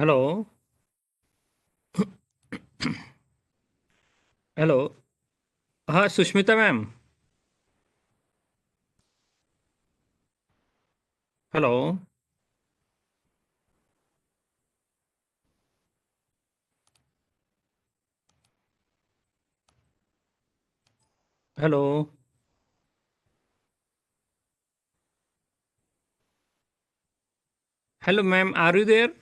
Hello. Hello. हाँ, Sushmita ma'am. Hello. Hello. Hello ma'am, are you there?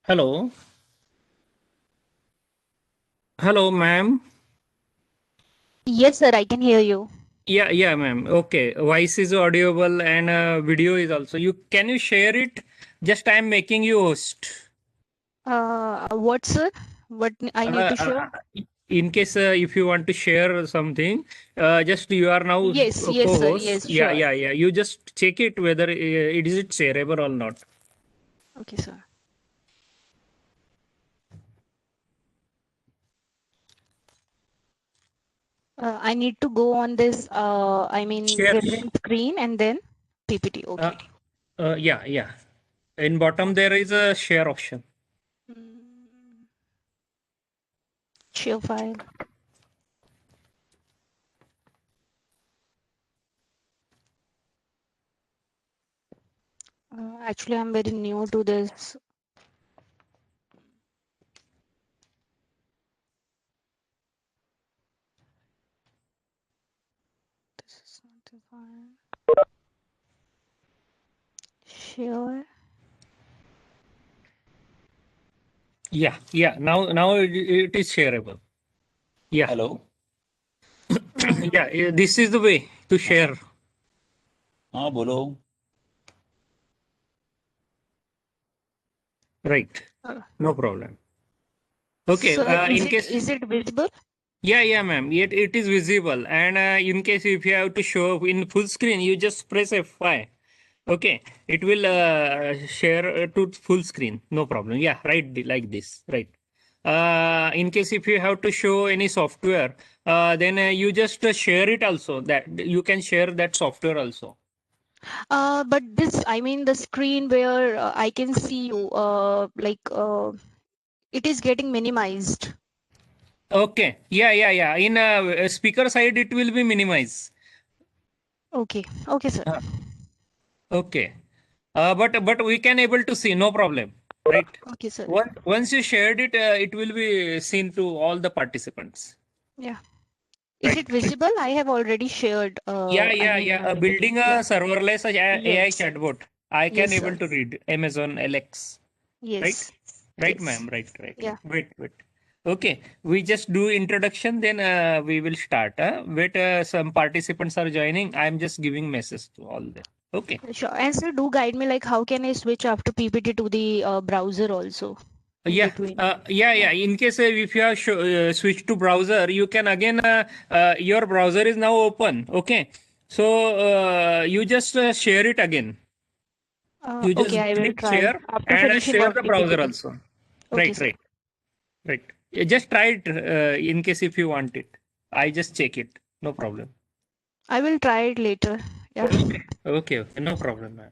Hello. Hello ma'am. Yes, sir, I can hear you. Yeah, ma'am. Okay. Voice is audible and video is also. Can you share it? Just I'm making you host. What, sir? What I need Uh, to uh, show? in case if you want to share something, just you are now Yes, yes, sir. co-host. Yes, Yeah, sure. yeah, yeah. You just check it whether it is it shareable or not. Okay, sir. I need to go on this, Share. present screen and then PPT. Uh, Okay. yeah. In bottom there is a share option. Mm, Share file. Actually, I'm very new to this. This is not the file. Share. Yeah. Now it is shareable. Yeah. Hello. Yeah, this is the way to share. हाँ बोलो. Right. Uh, No problem. Okay. Sir, In case, is it visible? yeah, ma'am. It is visible. And in case if you have to show in full screen, you just press F5. Okay. It will share to full screen. No problem. Yeah, right. Like this. Right. In case if you have to show any software, then you just share it also. That you can share that software also. But this, the screen where I can see you, it is getting minimized. Okay. Yeah. In speaker side, it will be minimized. Okay. Okay, sir. Okay. But we can able to see, no problem, right? Okay, sir. Once you shared it, it will be seen to all the participants, Yeah. Is right? it visible? I have already shared, Yeah. PPT. Building a Yeah. serverless AI Yes. chatbot. I can Yes, able sir. to read Amazon Alex, right? Yes. Right, Yes. ma'am. Right. Yeah. Wait. Okay, we just do introduction, then we will start. Wait, some participants are joining. I'm just giving message to all them. Okay. Sure. And sir, do guide me like how can I switch after PPT to the browser also in Yeah, between? yeah. Yeah. In case if you have switched to browser, you can again, your browser is now open. Okay. So you just share it again. You Okay, just I will click try share after and finishing share of the the browser PPT. also. Okay, Right, sir. right, right. Just try it in case if you want it. I just check it. No problem. I will try it later. Yeah. Okay. No problem, ma'am.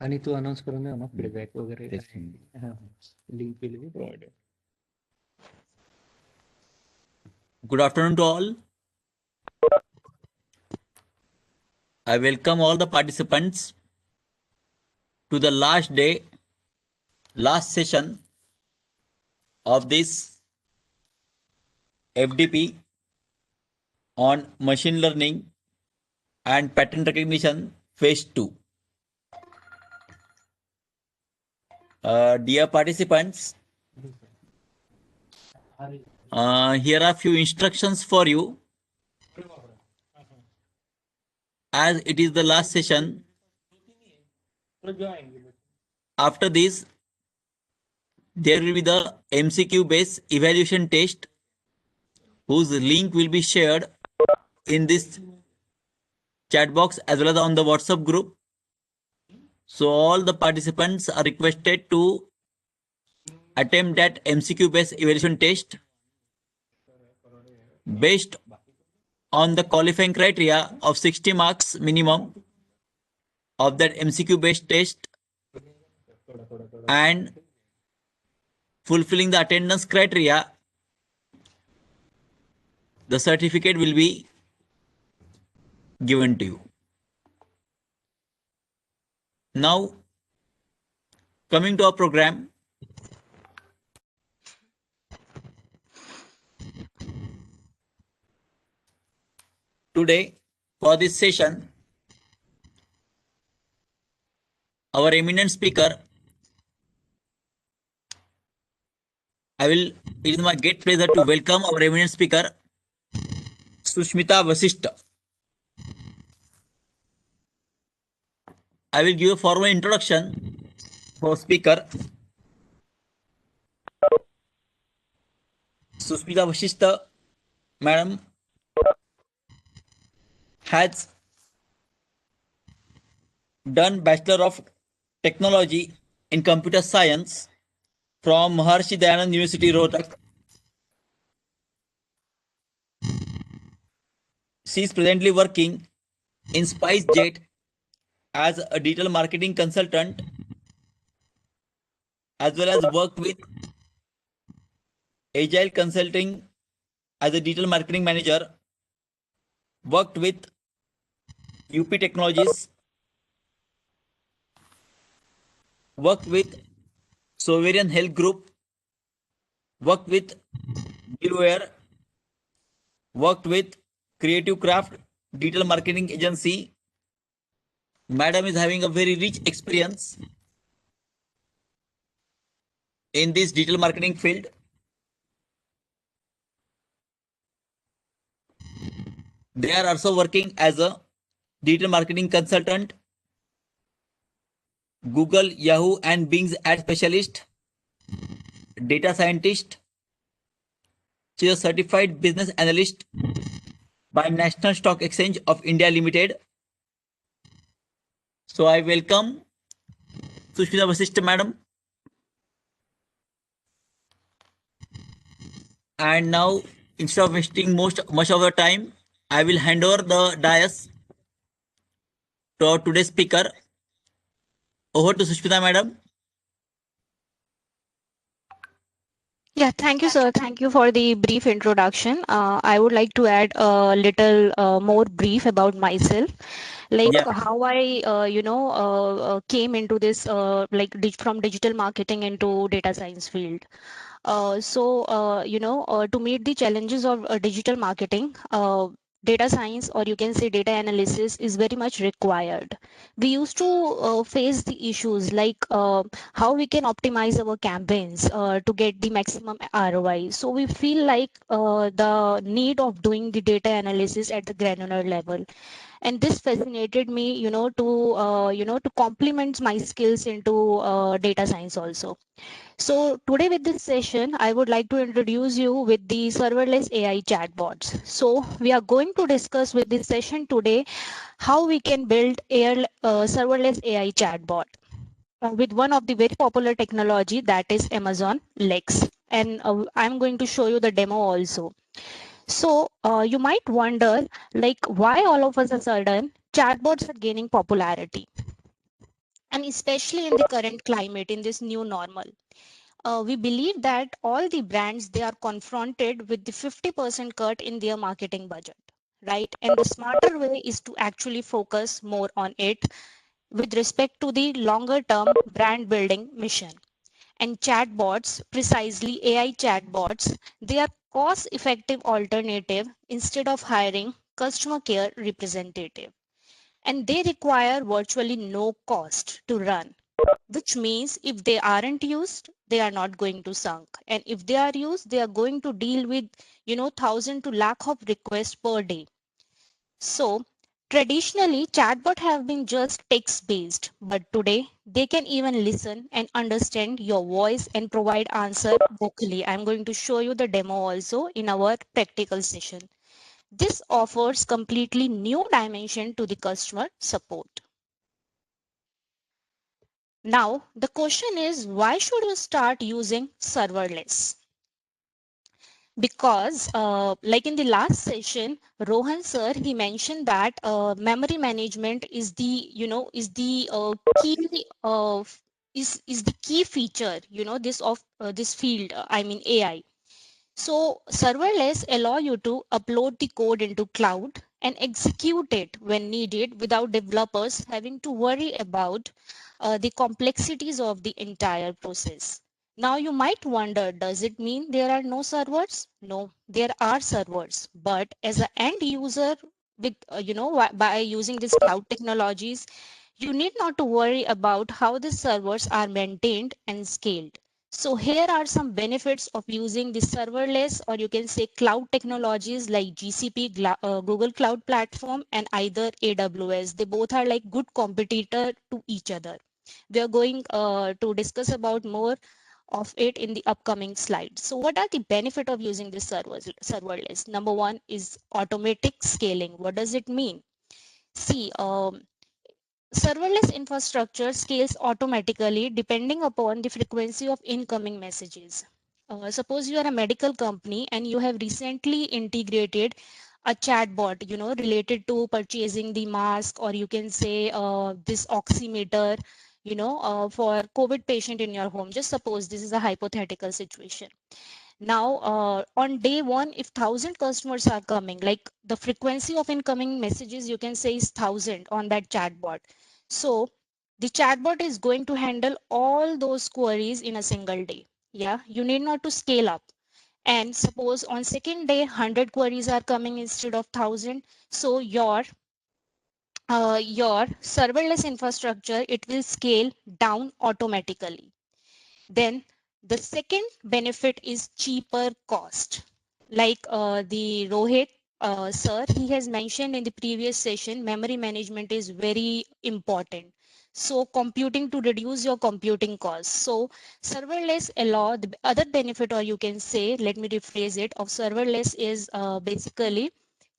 आणि तू announce करून द्या ना feedback वगैरे link केली provided. Good afternoon to all. I welcome all the participants to the last session of this FDP on machine learning and pattern recognition phase 2. Dear participants, here are few instructions for you as it is the last session. After this, there will be the MCQ based evaluation test whose link will be shared in this chat box as well as on the WhatsApp group. So all the participants are requested to attempt that MCQ based evaluation test based on the qualifying criteria of 60 marks minimum of that MCQ based test and fulfilling the attendance criteria. The certificate will be given to you. Now, coming to our program. Today, for this session, our eminent speaker, it is my great pleasure to welcome our eminent speaker, Sushmita Vashita. I will give a formal introduction for speaker. Sushmita Vashita, madam, has done Bachelor of Technology in Computer Science from Maharashtra Dayanand University, Rohtak. She is presently working in SpiceJet as a digital marketing consultant, as well as worked with Agile Consulting as a digital marketing manager, worked with UP Technologies, worked with Sovereign Health Group, worked with Blue Air, worked with Creative Craft Digital Marketing Agency. Madam is having a very rich experience in this digital marketing field. They are also working as a digital marketing consultant, Google, Yahoo, and Bing's ad specialist, data scientist. She is a certified business analyst by National Stock Exchange of India Limited. So I welcome Sushmita Vashita, madam. And now, instead of wasting much of the time, I will hand over the dais to our today's speaker. Over to Sushmita, madam. Yeah, thank you, sir. Thank you for the brief introduction. I would like to add a little more brief about myself, like Yeah. how I, came into this, from digital marketing into data science field. To meet the challenges of digital marketing, data science, or you can say data analysis, is very much required. We used to face the issues like how we can optimize our campaigns to get the maximum ROI. So we feel like the need of doing the data analysis at the granular level, and this fascinated me, to complement my skills into data science also. So today with this session, I would like to introduce you with the serverless AI chatbots. So we are going to discuss with this session today how we can build serverless AI chatbot with one of the very popular technology, that is Amazon Lex. And I'm going to show you the demo also. So you might wonder, like, why all of us a sudden chatbots are gaining popularity, and especially in the current climate, in this new normal. We believe that all the brands, they are confronted with the 50% cut in their marketing budget, right? And the smarter way is to actually focus more on it with respect to the longer term brand building mission. And chatbots, precisely AI chatbots, they are cost effective alternative instead of hiring customer care representative, and they require virtually no cost to run, which means if they aren't used, they are not going to sunk, and if they are used, they are going to deal with 1,000 to lakh of requests per day. So Traditionally, chatbot have been just text-based, but today they can even listen and understand your voice and provide answer vocally. I'm going to show you the demo also in our practical session. This offers completely new dimension to the customer support. Now, the question is, why should you start using serverless? Because like in the last session, Rohan sir, he mentioned that memory management is the key is the key feature, this of this field, I mean AI. So serverless allow you to upload the code into cloud and execute it when needed without developers having to worry about the complexities of the entire process. Now you might wonder, does it mean there are no servers? No, there are servers, but as an end user with by using these cloud technologies, you need not to worry about how the servers are maintained and scaled. So here are some benefits of using the serverless, or you can say cloud technologies like GCP, Google Cloud Platform, and either AWS. They both are like good competitor to each other. We are going to discuss about more of it in the upcoming slides. So what are the benefit of using this serverless? Number one is automatic scaling. What does it mean? See, serverless infrastructure scales automatically depending upon the frequency of incoming messages. Suppose you are a medical company and you have recently integrated a chatbot, related to purchasing the mask, or you can say this oximeter, for COVID patient in your home. Just suppose this is a hypothetical situation. Now, on day one, if 1,000 customers are coming, like the frequency of incoming messages, you can say is 1,000 on that chatbot. So the chatbot is going to handle all those queries in a single day. Yeah, you need not to scale up. And suppose on second day, 100 queries are coming instead of 1,000. So your serverless infrastructure, it will scale down automatically. Then the second benefit is cheaper cost. Like the Rohit sir, he has mentioned in the previous session, memory management is very important. So computing to reduce your computing costs. So serverless allow the other benefit, or you can say, let me rephrase it, of serverless is basically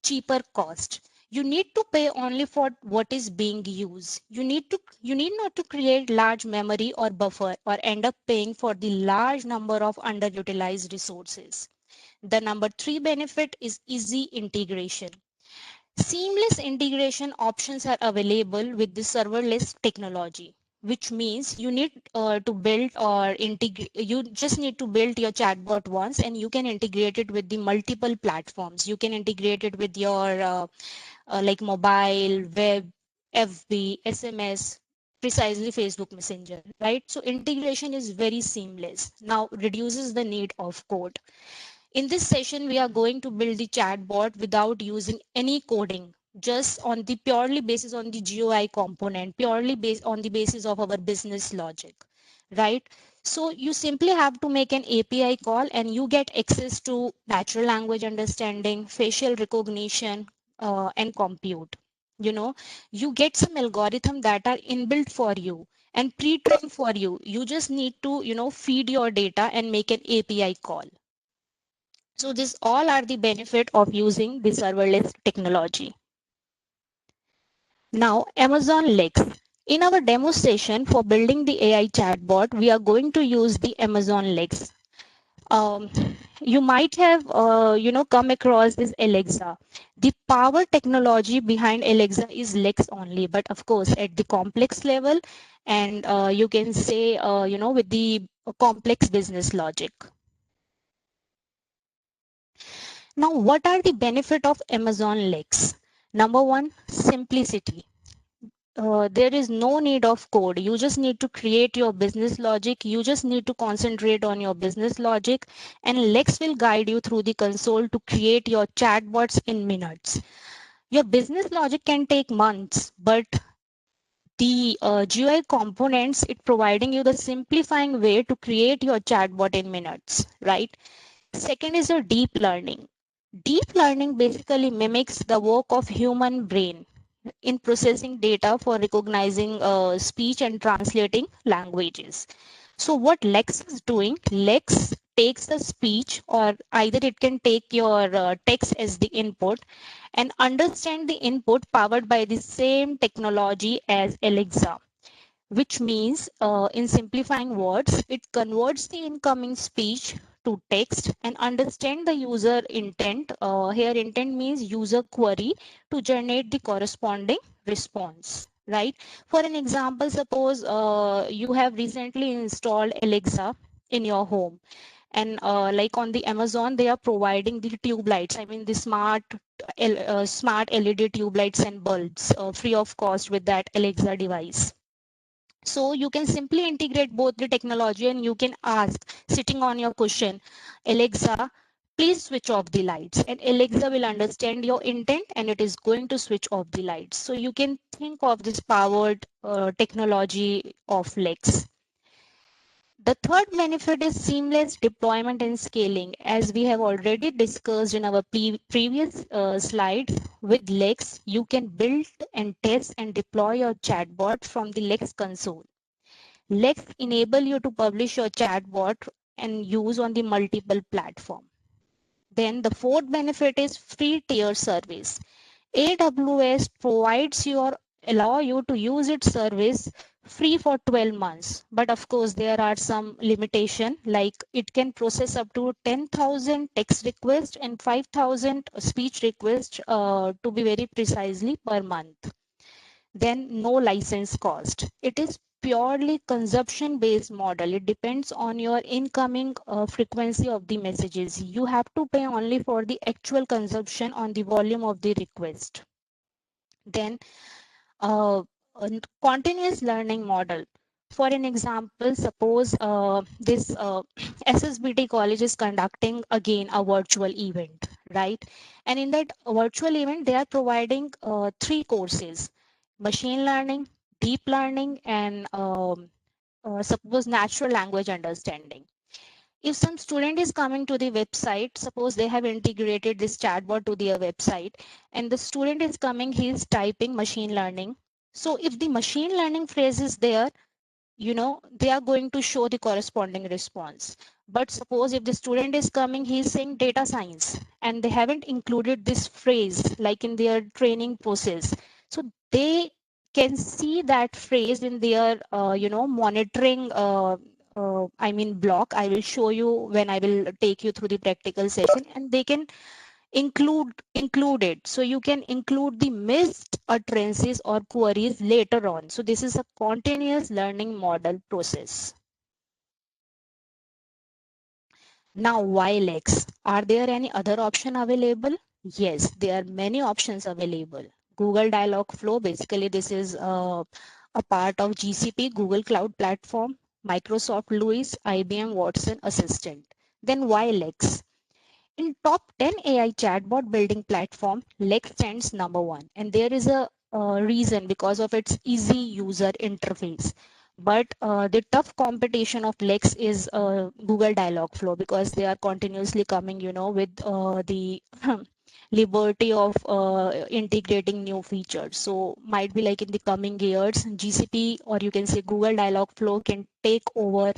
cheaper cost. You need to pay only for what is being used. You need not to create large memory or buffer or end up paying for the large number of underutilized resources. The number three benefit is easy integration. Seamless integration options are available with the serverless technology, which means you need to build or integrate, you just need to build your chatbot once and you can integrate it with the multiple platforms. You can integrate it with your like mobile, web, FB, SMS, precisely Facebook Messenger, right? So integration is very seamless. Now reduces the need of code. In this session, we are going to build the chatbot without using any coding, just on the purely basis on the GUI component, purely based on the basis of our business logic, right? So you simply have to make an API call and you get access to natural language understanding, facial recognition, and compute. You get some algorithm that are inbuilt for you and pre-trained for you. You just need to, feed your data and make an API call. So these all are the benefit of using the serverless technology. Now, Amazon Lex. In our demo session for building the AI chatbot, we are going to use the Amazon Lex. You might have, come across this Alexa. The power technology behind Alexa is Lex only, but of course at the complex level, and you can say, with the complex business logic. Now, what are the benefit of Amazon Lex? Number one, simplicity. There is no need of code. You just need to create your business logic. You just need to concentrate on your business logic, and Lex will guide you through the console to create your chatbots in minutes. Your business logic can take months, but the GUI components, it providing you the simplifying way to create your chatbot in minutes, right? Second is your deep learning. Deep learning basically mimics the work of human brain. in processing data for recognizing speech and translating languages. So what Lex is doing, Lex takes the speech, or either it can take your text as the input and understand the input powered by the same technology as Alexa, which means in simplifying words, it converts the incoming speech to text and understand the user intent. Here intent means user query to generate the corresponding response, right? For an example, suppose you have recently installed Alexa in your home, and like on the Amazon, they are providing the tube lights, I mean the smart LED tube lights and bulbs free of cost with that Alexa device. So you can simply integrate both the technology, and you can ask, sitting on your cushion, Alexa, please switch off the lights, and Alexa will understand your intent and it is going to switch off the lights. So you can think of this powered technology of Lex. The third benefit is seamless deployment and scaling. As we have already discussed in our previous slide, with Lex, you can build and test and deploy your chatbot from the Lex console. Lex enable you to publish your chatbot and use on the multiple platform. Then the fourth benefit is free tier service. AWS provides allow you to use its service free for 12 months. But of course, there are some limitation, like it can process up to 10,000 text requests and 5,000 speech requests to be very precisely per month. Then no license cost. It is purely consumption based model. It depends on your incoming frequency of the messages. You have to pay only for the actual consumption on the volume of the request. Then a continuous learning model. For an example, suppose this SSBT college is conducting again a virtual event, right? And in that virtual event, they are providing three courses: machine learning, deep learning, and suppose natural language understanding. If some student is coming to the website, suppose they have integrated this chatbot to their website, and the student is coming, he is typing machine learning. So if the machine learning phrase is there, they are going to show the corresponding response. But suppose if the student is coming, he is saying data science, and they haven't included this phrase like in their training process, so they can see that phrase in their monitoring I mean block. I will show you when I will take you through the practical session, and they can include it. So you can include the missed utterances or queries later on. So this is a continuous learning model process. Now, while X, are there any other option available? Yes, there are many options available. Google Dialogflow, basically this is a part of GCP, Google Cloud Platform, Microsoft Lewis, IBM Watson Assistant. Then while X, in top 10 AI chatbot building platform, Lex stands number one. And there is a reason, because of its easy user interface. But the tough competition of Lex is Google Dialogflow, because they are continuously coming, with the liberty of integrating new features. So might be like in the coming years, GCP, or you can say Google Dialogflow, can take over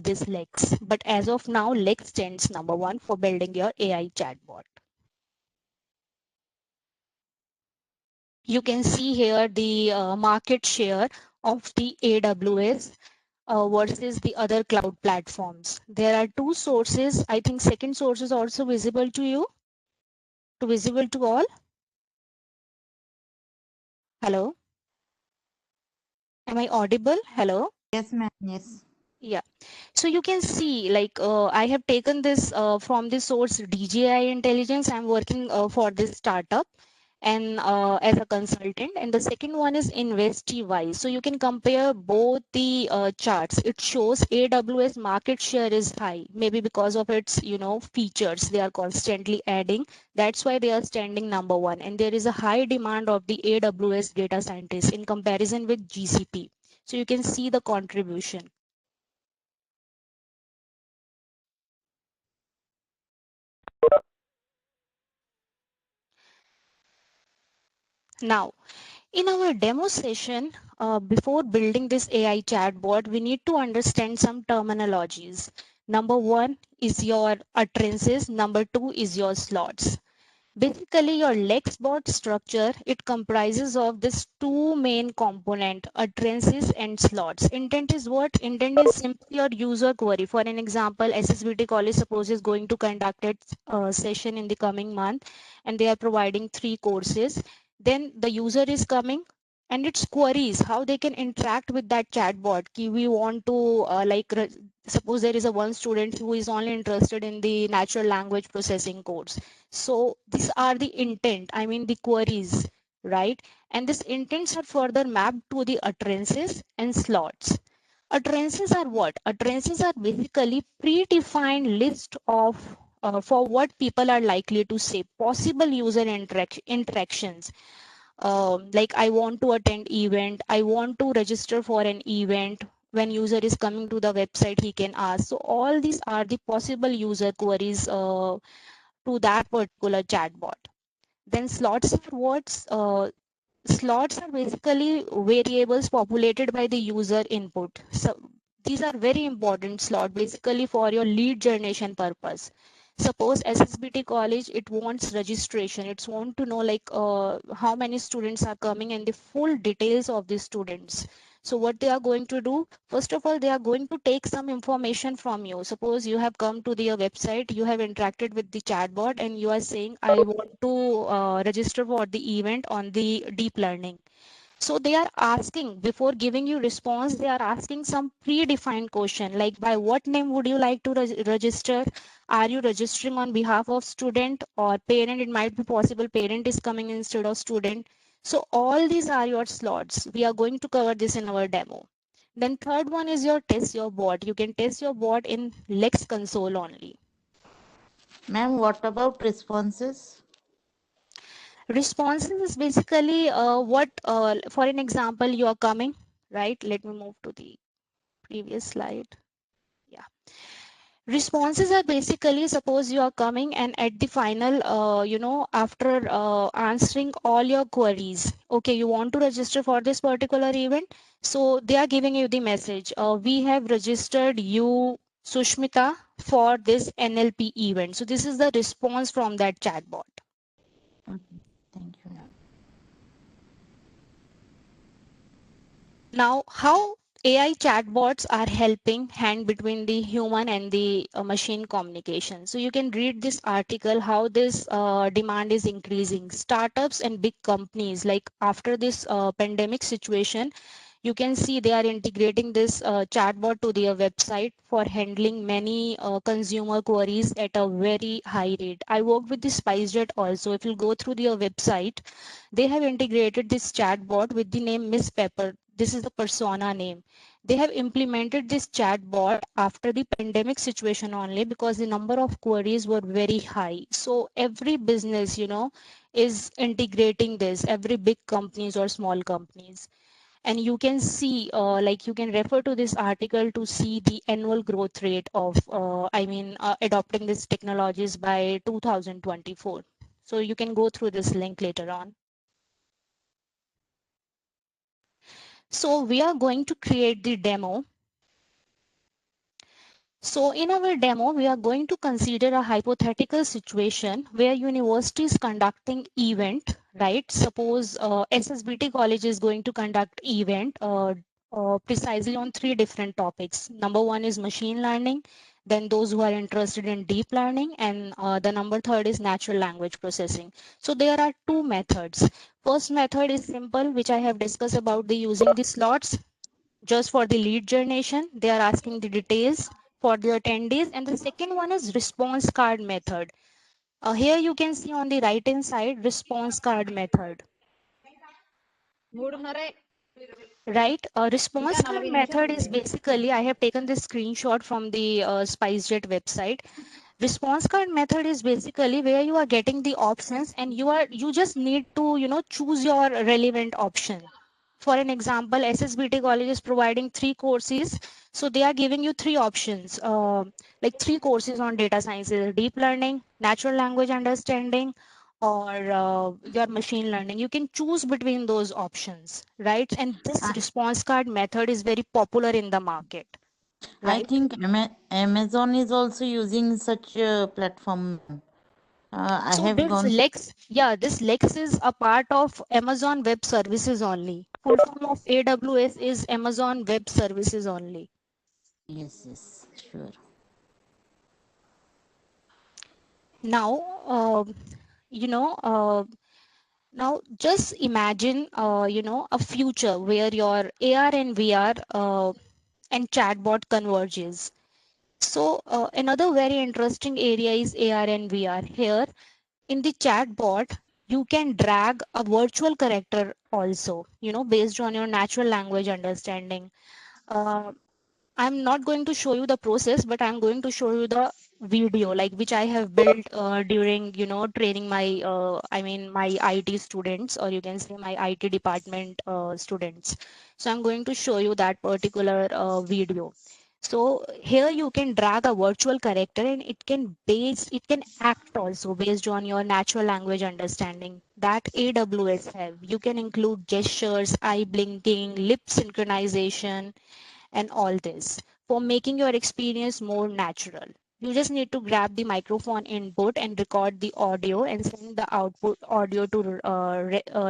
this Lex. But as of now, Lex stands number one for building your AI chatbot. You can see here the market share of the AWS versus the other cloud platforms. There are two sources. I think second source is also visible to you, visible to all. Hello, am I audible? Hello. Yes, ma'am. Yes. Yeah. So you can see, like, I have taken this from the source DJI Intelligence. I'm working for this startup and as a consultant. And the second one is InvestiWise. So you can compare both the charts. It shows AWS market share is high, maybe because of its, features they are constantly adding. That's why they are standing number one. And there is a high demand of the AWS data scientists in comparison with GCP. So you can see the contribution. Now, in our demo session, before building this AI chatbot, we need to understand some terminologies. Number one is your utterances. Number two is your slots. Basically, your Lexbot structure, it comprises of this two main component, utterances and slots. Intent is what? Intent is simply your user query. For an example, SSBT college suppose is going to conduct its session in the coming month, and they are providing 3 courses. Then the user is coming and its queries, how they can interact with that chatbot. We want to suppose there is a one student who is only interested in the natural language processing course. So these are the intent, I mean the queries, right? And these intents are further mapped to the utterances and slots. Utterances are what? Utterances are basically predefined list of for what people are likely to say, possible user interactions. Like I want to attend event, I want to register for an event. When user is coming to the website, he can ask. So all these are the possible user queries to that particular chatbot. Then slots are what? Slots are basically variables populated by the user input. So these are very important slot basically for your lead generation purpose. Suppose SSBT college, it wants registration. It's want to know like how many students are coming and the full details of the students. So what they are going to do, first of all, they are going to take some information from you. Suppose you have come to their website, you have interacted with the chatbot and you are saying, I want to register for the event on the deep learning. So they are asking, before giving you response, they are asking some predefined question like by what name would you like to register? Are you registering on behalf of student or parent? It might be possible parent is coming instead of student. So all these are your slots. We are going to cover this in our demo. Then third one is your test your bot. You can test your bot in Lex console only. Ma'am, what about responses? Responses is basically for an example, you are coming, right? Let me move to the previous slide. Yeah. Responses are basically, suppose you are coming and at the final, after answering all your queries, okay, you want to register for this particular event. So they are giving you the message, we have registered you, Sushmita, for this NLP event. So this is the response from that chatbot. Okay, thank you, ma'am. Now, how AI chatbots are helping hand between the human and the machine communication. So you can read this article, how this demand is increasing. Startups and big companies, like after this pandemic situation, you can see they are integrating this chatbot to their website for handling many consumer queries at a very high rate. I work with the SpiceJet also. If you go through their website, they have integrated this chatbot with the name Miss Pepper. This is the persona name. They have implemented this chatbot after the pandemic situation only because the number of queries were very high. So every business, is integrating this, every big companies or small companies. And you can see, you can refer to this article to see the annual growth rate of, adopting these technologies by 2024. So you can go through this link later on. So we are going to create the demo. So in our demo, we are going to consider a hypothetical situation where university is conducting event, right? Suppose SSBT college is going to conduct event precisely on 3 different topics. Number one is machine learning, then those who are interested in deep learning, and the number third is natural language processing. So there are 2 methods. First method is simple, which I have discussed about the using the slots just for the lead generation. They are asking the details for the attendees. And the second one is response card method. Here you can see on the right hand side response card method. Right, a response card method is basically, I have taken this screenshot from the SpiceJet website. Response card method is basically where you are getting the options and you just need to choose your relevant option. For an example, SSBT college is providing 3 courses, so they are giving you 3 options, like 3 courses on data sciences: deep learning, natural language understanding, or your machine learning. You can choose between those options, right? And this response card method is very popular in the market, I right? think Amazon is also using such a platform. I So have this gone. Lex, yeah, this Lex is a part of Amazon Web Services only. Full form of AWS is Amazon Web Services only. Yes, yes, sure. Now, you know, now just imagine, a future where your AR and VR and chatbot converges. So another very interesting area is AR and VR. Here in the chatbot, you can drag a virtual character also, based on your natural language understanding. Uh, I'm not going to show you the process, but I'm going to show you the video, like which I have built during, training my, my IT students, or you can say my IT department students. So I'm going to show you that particular video. So here you can drag a virtual character, and it can act also based on your natural language understanding that AWS have. You can include gestures, eye blinking, lip synchronization, and all this for making your experience more natural. You just need to grab the microphone input and record the audio and send the output audio to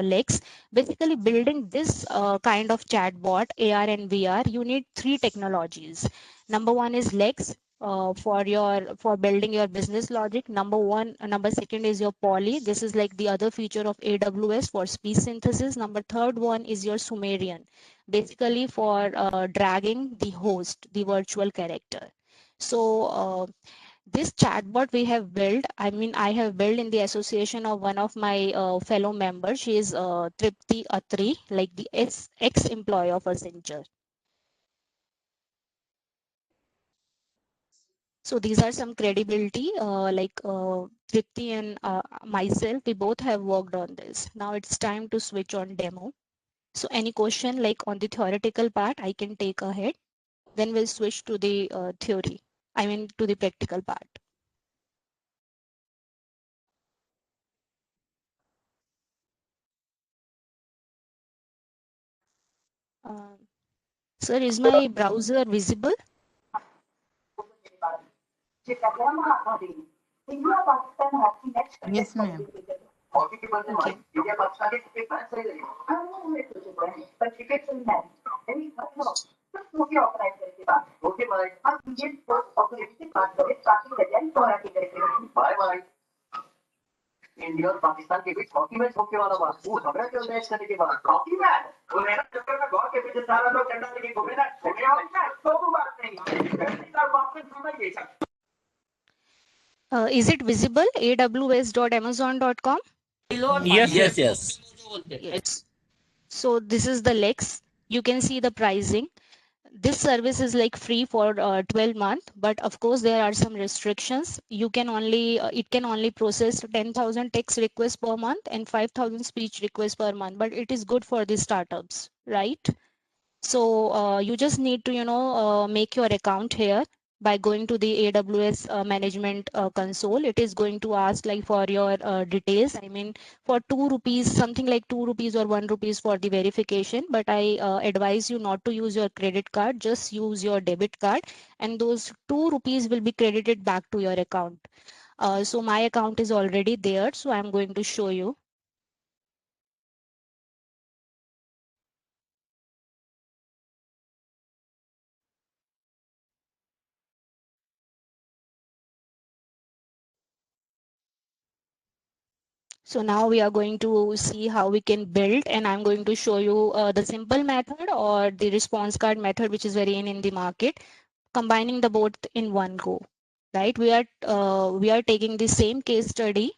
Lex. Basically, building this kind of chatbot, AR and VR, you need three technologies. Number one is Lex. For building your business logic. Number second is your Poly. This is like the other feature of AWS for speech synthesis. Number third one is your Sumerian, basically for dragging the host, the virtual character. So this chatbot we have built, I have built in the association of one of my fellow members. She is Tripti Atri, like the ex-employee of Accenture. So these are some credibility, Tripti and myself, we both have worked on this. Now it's time to switch on demo. So any question like on the theoretical part, I can take ahead. Then we'll switch to the to the practical part. Um, Sir, is my browser visible? Yes, ma'am. Okay. India और पाकिस्तान के बीच hockey match होने वाला बात वो खबर है match करने के बाद हॉकी मैच वो मेरा चक्कर में गौर के पीछे सारा लोग झंडा लेके घूमे ना तो बात नहीं वापस समझ गई सब Is it visible? aws.amazon.com? Yes, Yes, yes. yes. Yes. So this is the Lex. You can see the pricing. This service is like free for 12 months, but of course there are some restrictions. You can only it can only process 10,000 text requests per month and 5,000 speech requests per month, but it is good for the startups, right? So you just need to, make your account here by going to the AWS management console. It is going to ask like for your details. For 2 rupees, something like 2 rupees or 1 rupees for the verification. But I advise you not to use your credit card. Just use your debit card, and those 2 rupees will be credited back to your account. So my account is already there. So I'm going to show you. So now we are going to see how we can build, and I'm going to show you the simple method or the response card method, which is very in the market, combining the both in one go, right? We are taking the same case study.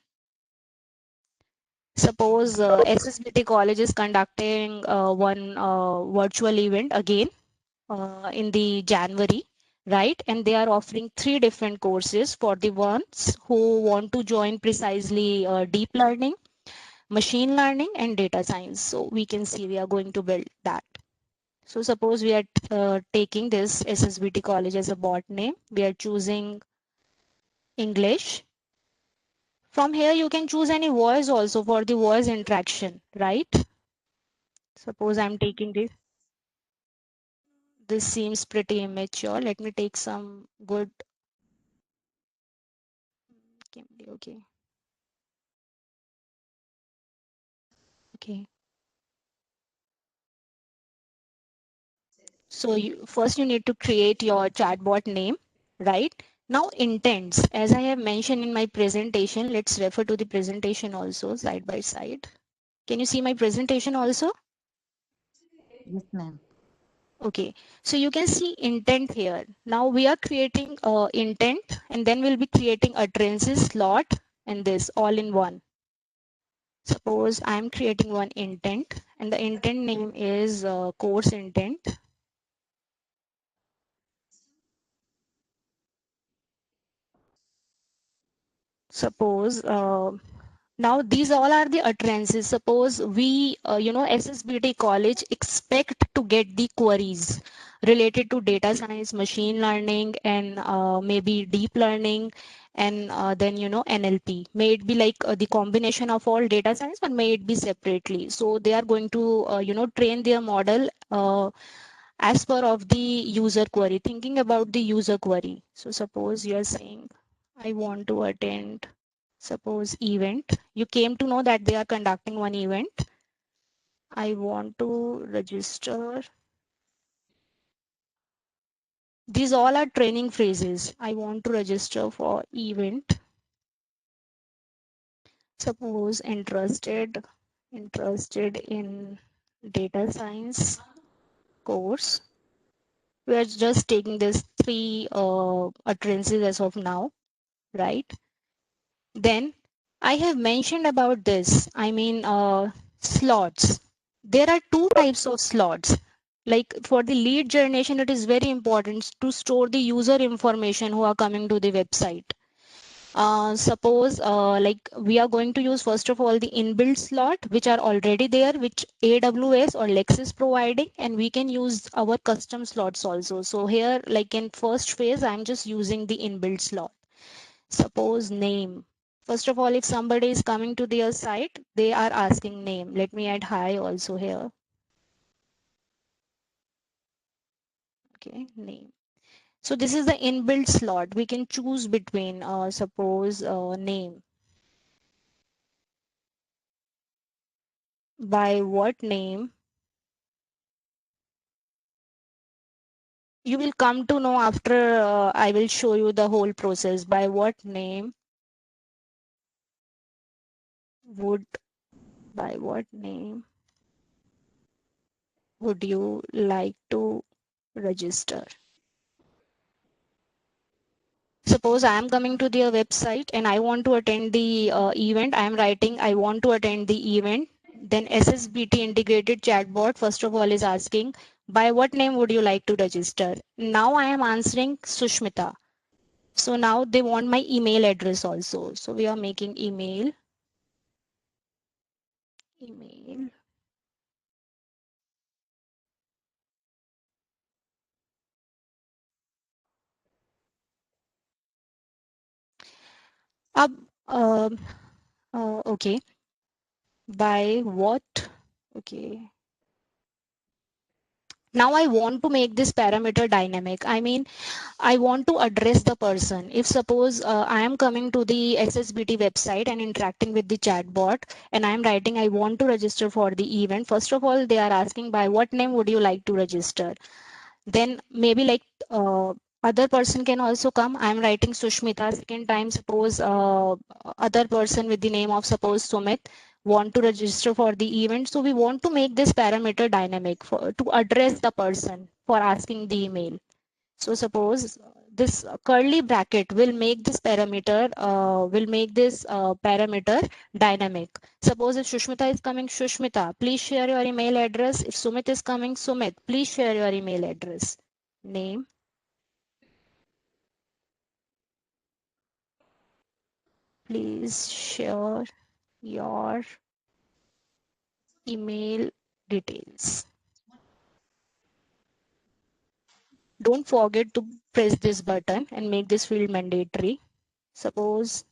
Suppose SSBT college is conducting one virtual event again in the January, right? And they are offering 3 different courses for the ones who want to join precisely deep learning, machine learning, and data science. So we can see we are going to build that. So suppose we are taking this SSBT college as a bot name. We are choosing English. From here, you can choose any voice also for the voice interaction, right? Suppose I'm taking this. This seems pretty immature. Let me take some good. Okay. Okay. So first you need to create your chatbot name, right? Now intents, as I have mentioned in my presentation, let's refer to the presentation also side by side. Can you see my presentation also? Yes, ma'am. Okay, so you can see intent here. Now we are creating intent, and then we'll be creating utterances, slot, and this all in one. Suppose I'm creating one intent, and the intent name is course intent. Suppose now these all are the utterances. Suppose we, SSBT college expect to get the queries related to data science, machine learning, and maybe deep learning, and then NLP. May it be like the combination of all data science, or may it be separately. So they are going to train their model as per of the user query, thinking about the user query. So suppose you are saying, I want to attend, suppose event. You came to know that they are conducting one event. I want to register. These all are training phrases. I want to register for event. Suppose interested in data science course. We are just taking this three utterances as of now, right? Then I have mentioned about this. I mean, slots. There are two types of slots. Like for the lead generation, it is very important to store the user information who are coming to the website. Suppose like we are going to use first of all the inbuilt slot, which are already there, which AWS or Lex is providing, and we can use our custom slots also. So here, like in first phase, I'm just using the inbuilt slot. Suppose name. First of all, if somebody is coming to their site, they are asking name. Let me add hi also here. Okay, name. So this is the inbuilt slot. We can choose between, suppose name. By what name? You will come to know after I will show you the whole process. By what name would, by what name would you like to register? Suppose I am coming to their website and I want to attend the event. I am writing, I want to attend the event. Then SSBT integrated chatbot, first of all, is asking, by what name would you like to register? Now I am answering Sushmita. So now they want my email address also. So we are making email. Ab, okay. By what? Okay. Now I want to make this parameter dynamic. I mean, I want to address the person. If suppose I am coming to the SSBT website and interacting with the chatbot, and I am writing, I want to register for the event. First of all, they are asking, by what name would you like to register? Then maybe like other person can also come. I'm writing Sushmita. Second time, suppose other person with the name of suppose Sumit want to register for the event. So we want to make this parameter dynamic to address the person for asking the email. So suppose this curly bracket will make this parameter dynamic. Suppose if Sushmita is coming, Sushmita, please share your email address. If Sumit is coming, Sumit, please share your email address. Name. Please share your email details. Don't forget to press this button and make this field mandatory. Suppose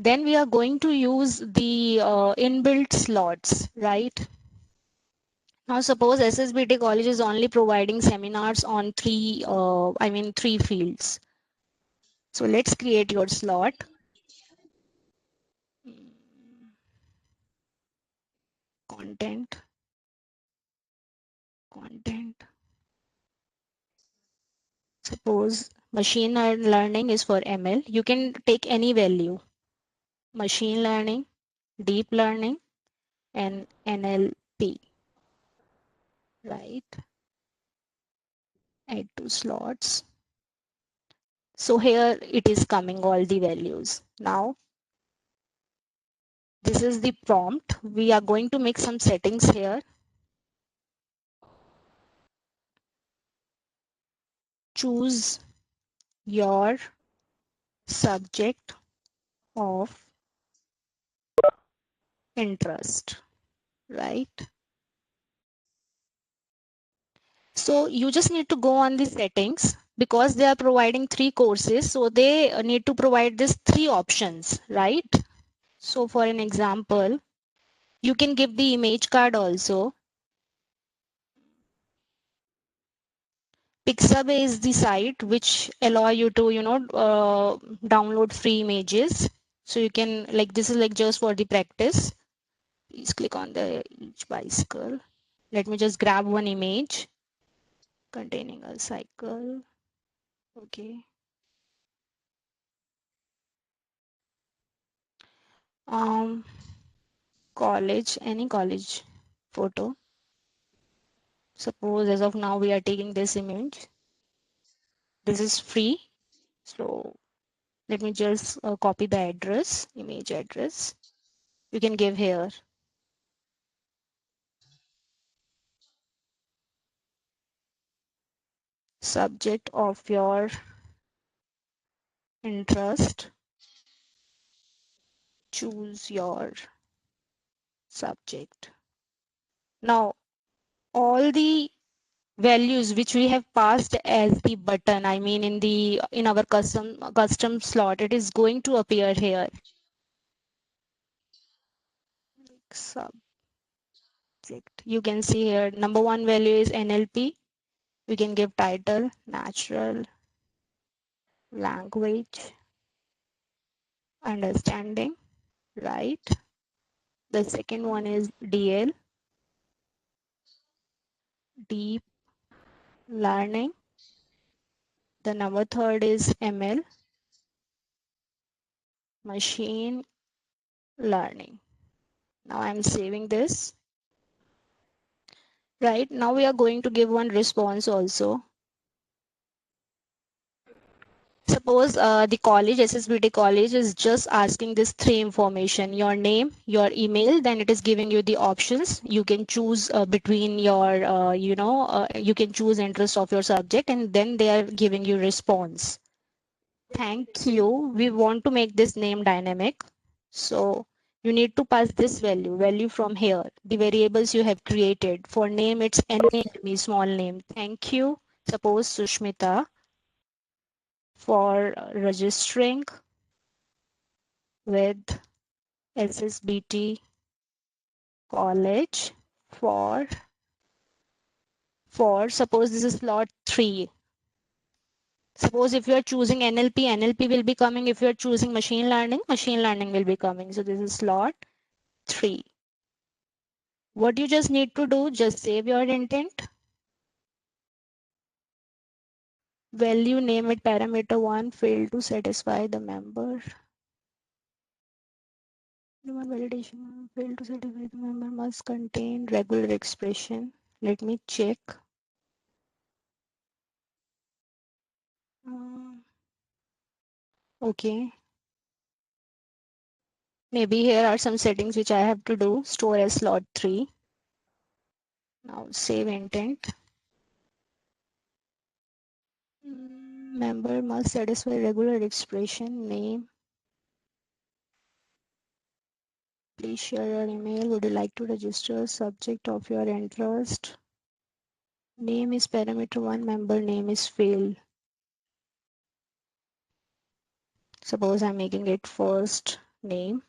Then we are going to use the inbuilt slots, right? Now suppose SSBT college is only providing seminars on three fields. So let's create your slot. Content. Suppose machine learning is for ML. You can take any value. Machine learning, deep learning, and NLP, right? Add two slots. So here it is coming all the values. Now this is the prompt. We are going to make some settings here. Choose your subject of interest, right? So you just need to go on the settings because they are providing 3 courses. So they need to provide these 3 options, right? So for an example, you can give the image card also. Pixabay is the site which allow you to, download free images. So you can, like, this is like just for the practice. Please click on the each bicycle. Let me just grab one image containing a cycle. Okay. College, any college photo. Suppose as of now we are taking this image. This is free. So let me just copy the address, image address. You can give here. Subject of your interest. Choose your subject. Now all the values which we have passed as the button, I mean in our custom slot, it is going to appear here. Subject. You can see here number 1 value is NLP. We can give title, natural language understanding, right? The second one is DL, deep learning. The number 3rd is ML, machine learning. Now I'm saving this. Right now we are going to give one response also. Suppose the college, SSBT college, is just asking this 3 information: your name, your email, then it is giving you the options. You can choose between your, you can choose interest of your subject, and then they are giving you response. Thank you. We want to make this name dynamic. So you need to pass this value from here, the variables you have created. For name, it's NAME, small name. Thank you. Suppose Sushmita. For registering with SSBT college for suppose this is slot 3. Suppose if you are choosing NLP will be coming. If you are choosing machine learning will be coming. So this is slot 3. What you just need to do, just save your intent. Value, name it parameter 1, failed to satisfy the member. Human validation failed to satisfy the member must contain regular expression. Let me check. Okay. Maybe here are some settings which I have to do. Store as slot 3. Now save intent. Member must satisfy regular expression. Name. Please share your email. Would you like to register? Subject of your interest. Name is parameter 1. Member name is fail. Suppose I'm making it first name.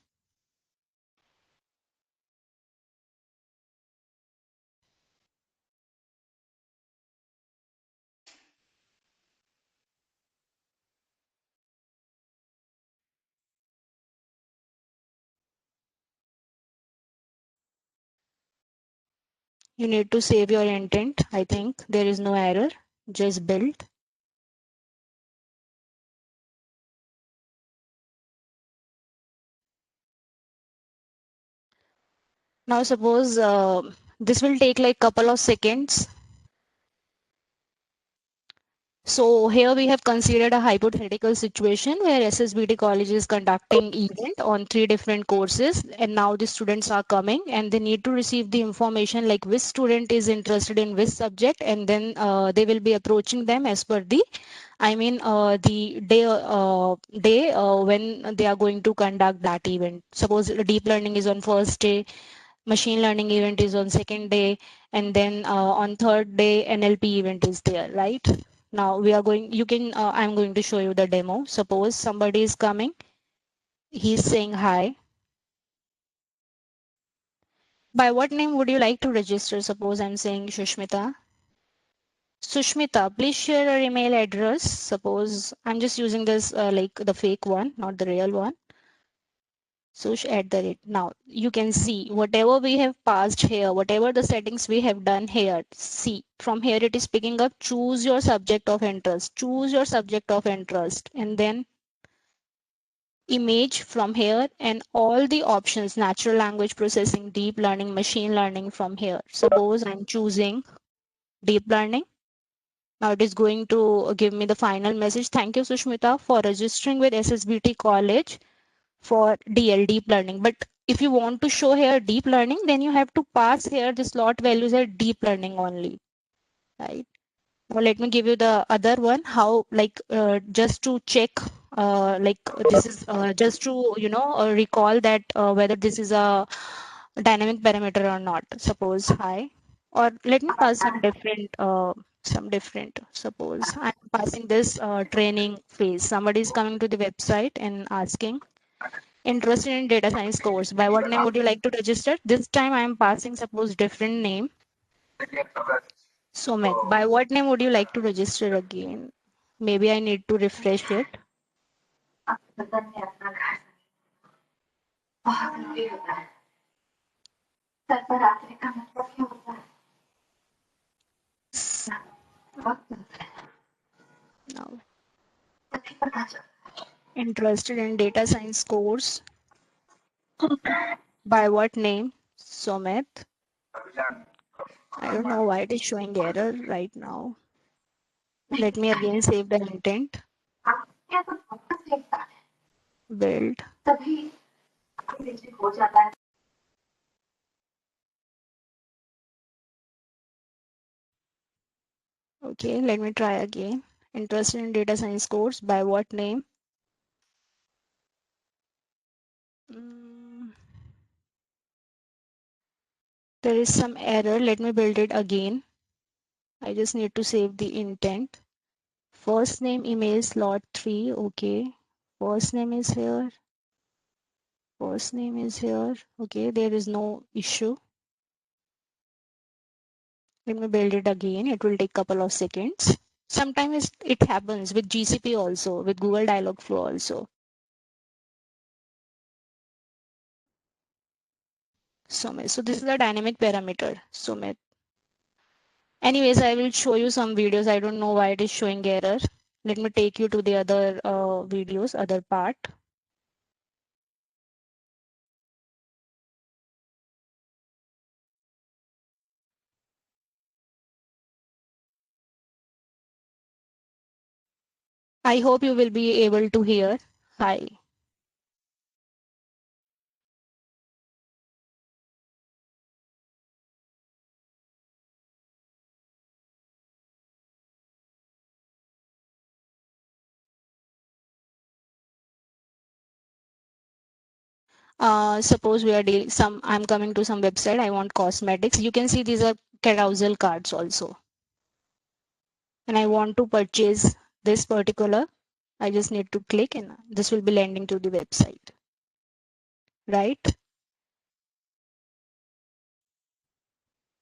You need to save your intent. I think there is no error. Just build. Now suppose this will take like couple of seconds. So here we have considered a hypothetical situation where SSBT college is conducting event on 3 different courses, and now the students are coming and they need to receive the information like which student is interested in which subject, and then they will be approaching them as per the the day when they are going to conduct that event. Suppose deep learning is on first day, machine learning event is on second day, and then on third day NLP event is there, right? Now we are going, I'm going to show you the demo. Suppose somebody is coming, he's saying hi. By what name would you like to register? Suppose I'm saying Sushmita. Sushmita, please share your email address. Suppose I'm just using this like the fake one, not the real one. Sush @ now you can see whatever we have passed here, whatever the settings we have done here, see from here it is picking up choose your subject of interest, choose your subject of interest, and then image from here, and all the options, natural language processing, deep learning, machine learning from here. Suppose I'm choosing deep learning. Now it is going to give me the final message. Thank you, Sushmita, for registering with SSBT college for DL, deep learning. But if you want to show here deep learning, then you have to pass here the slot values at deep learning only, right? Now let me give you the other one, how like just to check like this is just to recall that whether this is a dynamic parameter or not. Suppose hi, or let me pass some different. Suppose I'm passing this training phase. Somebody is coming to the website and asking interested in data science course. By what name would you like to register? This time I am passing suppose different name. Sumit. By what name would you like to register again? Maybe I need to refresh it. Now, interested in data science course. By what name? Sumit. I don't know why it is showing error right now. Let me again save the intent. Build. Okay, let me try again. Interested in data science course. By what name? There is some error. Let me build it again. I just need to save the intent. First name email slot 3. Okay. First name is here. First name is here. Okay, there is no issue. Let me build it again. It will take a couple of seconds. Sometimes it happens with GCP also, with Google Dialogflow also. Sumit. So this is a dynamic parameter, Sumit. Anyways, I will show you some videos. I don't know why it is showing error. Let me take you to the other videos, other part. I hope you will be able to hear. Hi. Suppose we are dealing I'm coming to some website. I want cosmetics. You can see these are carousel cards also. And I want to purchase this particular. I just need to click and this will be landing to the website. right?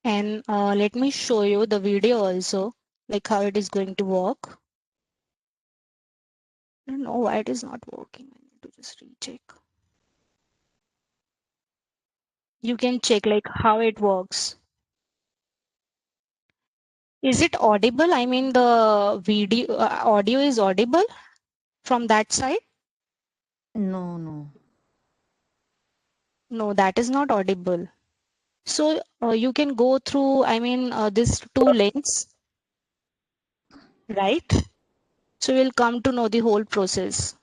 And let me show you the video also, like how it is going to work. I don't know why it is not working. I need to just recheck. You can check like how it works. Is it audible? I mean, the video audio is audible from that side? No, no. No, that is not audible. So you can go through, I mean, these two links, right? So we'll come to know the whole process.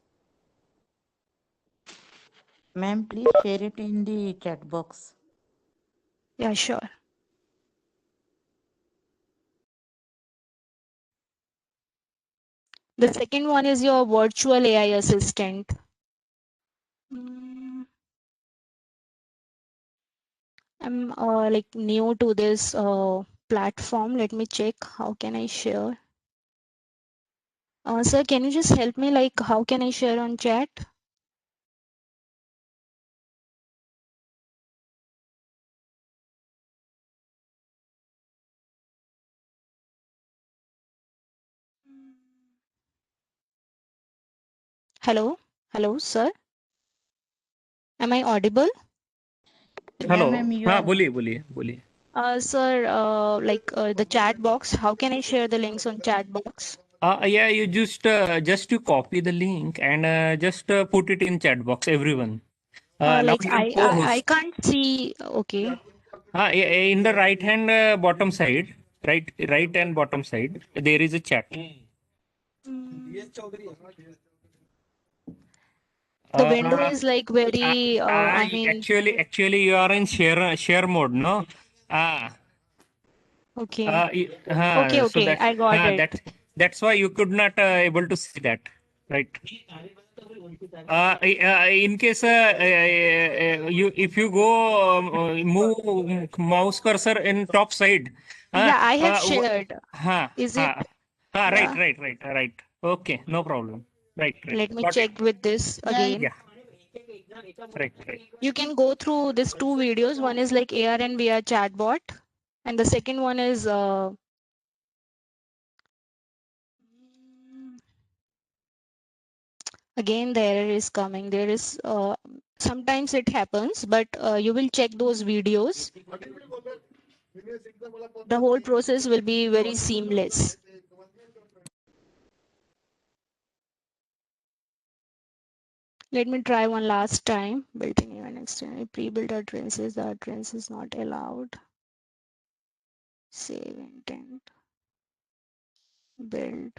Ma'am, please share it in the chat box. Yeah, sure. The second one is your virtual AI assistant. I'm like new to this platform. Let me check. How can I share? Sir, can you just help me? Like, how can I share on chat? Hello, hello, sir. Am I audible? Yeah, hello ma'am, you हाँ are. बोलिए बोलिए बोलिए Sir, like the chat box. How can I share the links on chat box? yeah, you just you copy the link and just put it in chat box, everyone. Now Like your I co-host. can't see. Okay. In the right hand bottom side, right and bottom side, there is a chat. The window Uh, is like very. I mean, actually, you are in share mode, no? Ah, okay. so Okay. I got it. that's why you could not able to see that, right? In case you if you go move mouse cursor in top side, Yeah, I have uh, shared. huh, Is it? huh, Yeah. right. Okay, no problem. Right. Let me Got it. check with this Yeah, again. Yeah, right. You can go through these two videos. One is like AR and VR chatbot, and the second one is again the error is coming. There is sometimes it happens, but you will check those videos. The whole process will be very seamless. Let me try one last time. Built-in event external pre-built addresses. The address is not allowed. Save intent. Build.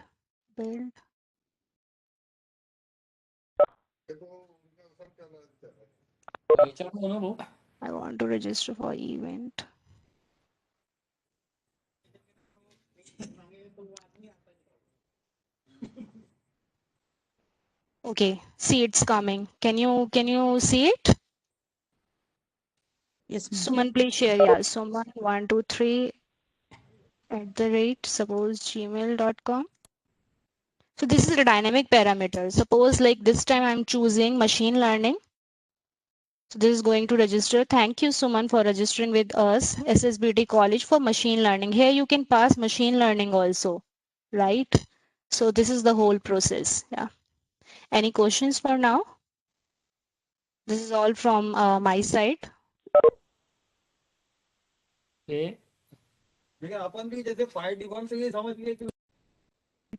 I want to register for event. Okay, see it's coming. Can you see it? yes, ma'am. Suman, please share. Yeah, Suman123 suppose gmail.com. So this is the dynamic parameter. Suppose like this time I'm choosing machine learning. So this is going to register. Thank you, Suman, for registering with us, SSBT College for machine learning. Here you can pass machine learning also, right? So this is the whole process. Yeah. Any questions for now? This is all from my side. Okay. Let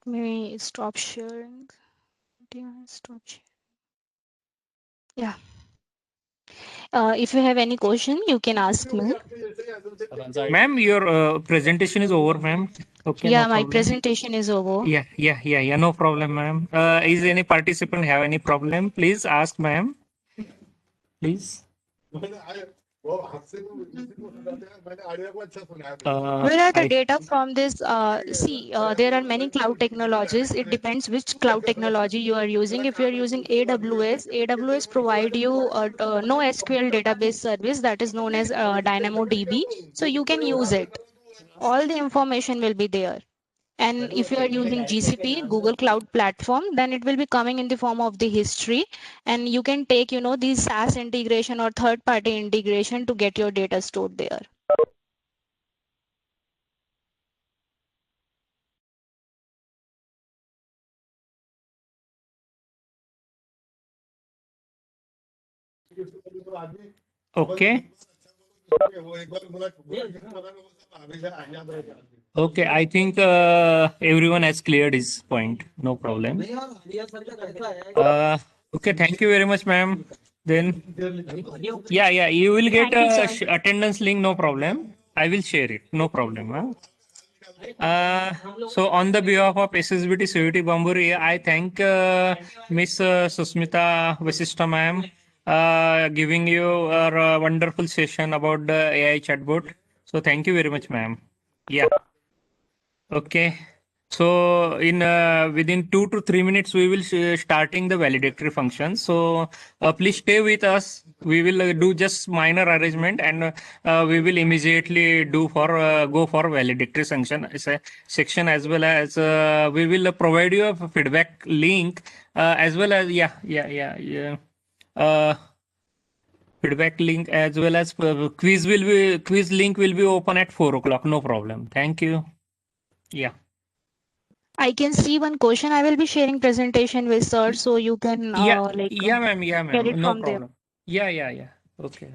me stop sharing. Stop sharing. Yeah. If you have any question, you can ask me. Ma'am, your presentation is over, ma'am. Okay, no Yeah, my problem. presentation is over. Yeah, no problem, ma'am. Is any participant have any problem? Please ask, ma'am. Please. Where are the I data from this? See, there are many cloud technologies. It depends which cloud technology you are using. If you are using AWS provide you no SQL database service that is known as DynamoDB. So you can use it. All the information will be there. And if you are using GCP, Google Cloud Platform, then it will be coming in the form of the history. And you can take, these SaaS integration or third-party integration to get your data stored there. Okay. Okay, I think everyone has cleared his point. No problem. Okay, thank you very much, ma'am. Then, yeah, you will get Thank you, a sir. attendance link. No problem. I will share it. No problem. Huh? So on the behalf of SSBT CVT Bambhori, I thank Miss Sushmita Vashita ma'am giving you a wonderful session about the AI chatbot. So thank you very much, ma'am. Yeah. Okay. So in within 2 to 3 minutes, we will starting the validatory function. So please stay with us. We will do just minor arrangement, and we will immediately do for go for validatory function section, as well as we will provide you a feedback link as well as feedback link, as well as quiz link will be open at 4 o'clock. No problem. Thank you. Yeah. I can see one question. I will be sharing presentation with sir, so you can Yeah, ma'am. Yeah, get ma'am. it No from there. problem. Yeah. Okay.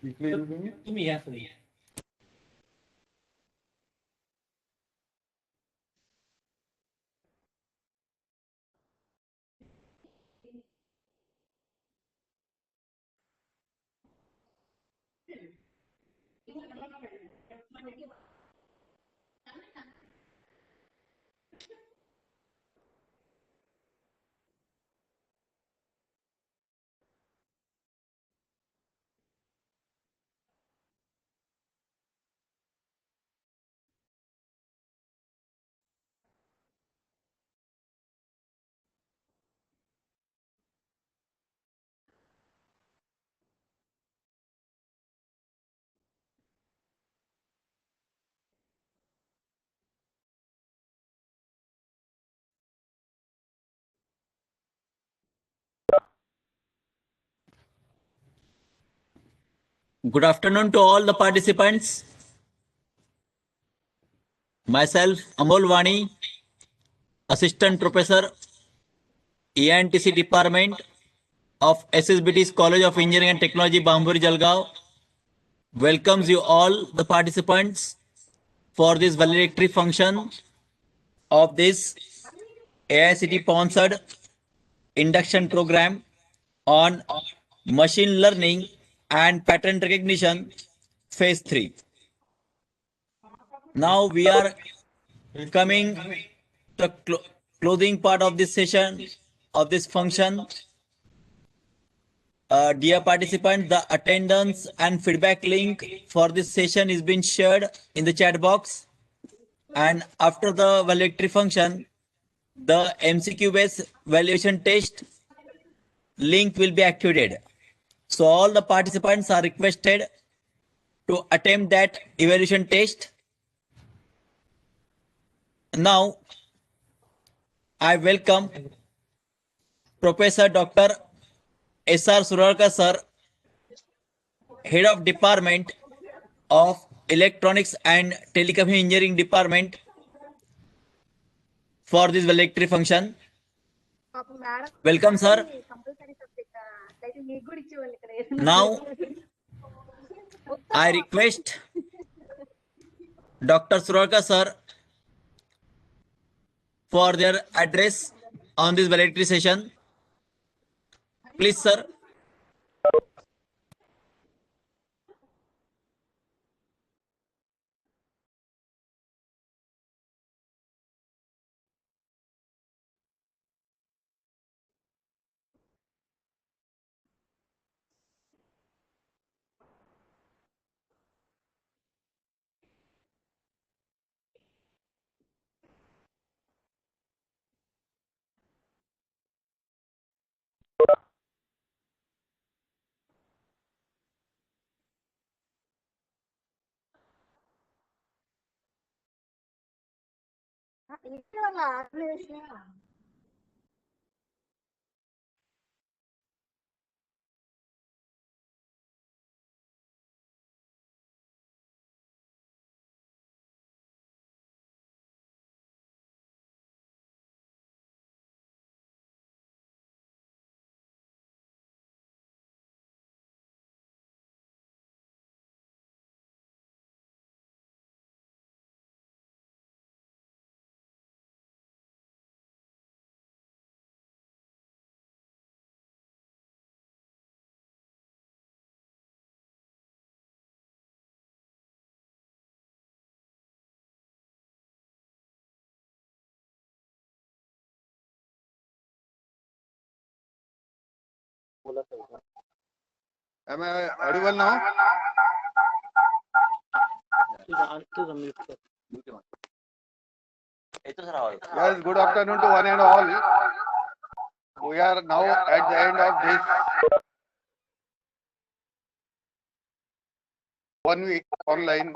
तुम्ही या तुम्ही. Good afternoon to all the participants. Myself, Amol Vani, Assistant Professor, AICTE Department of SSBT's College of Engineering and Technology, Bambhori, Jalgaon, welcomes you all the participants for this valedictory function of this AICTE sponsored induction program on machine learning and pattern recognition phase 3. Now we are coming to the closing part of this session, of this function. Dear participant, the attendance and feedback link for this session is being shared in the chat box. And after the valedictory function, the MCQ based valuation test link will be activated. So all the participants are requested to attempt that evaluation test. Now, I welcome Professor Dr. S.R. Suralkar sir, Head of Department of Electronics and Telecommunication Engineering Department for this valedictory function. Welcome sir. Now, I request Dr. Suralkar sir for their address on this valedictory session. Please sir. Am I audible now? Yes, good afternoon to one and all. We are now at the end of this 1 week online.